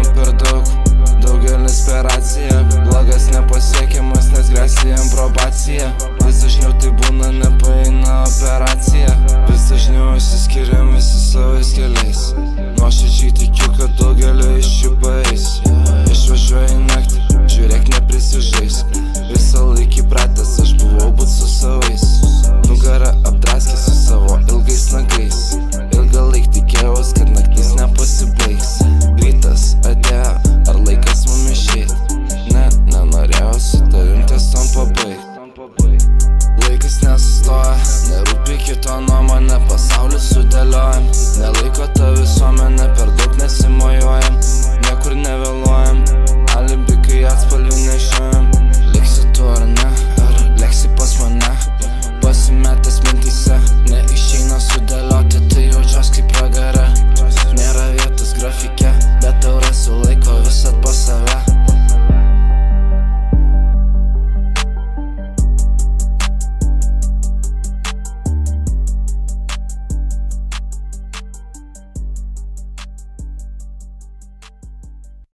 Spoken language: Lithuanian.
problemų per daug, daugelis per raciją. Blogas nepasiekiamas, nes grėsia jam probacija. Vis dažniau tai būna nepaeina operacija. Vis dažniau išsiskiriam visi savais keliais. Nuoširdžiai tikiu, kad daugelio iš jų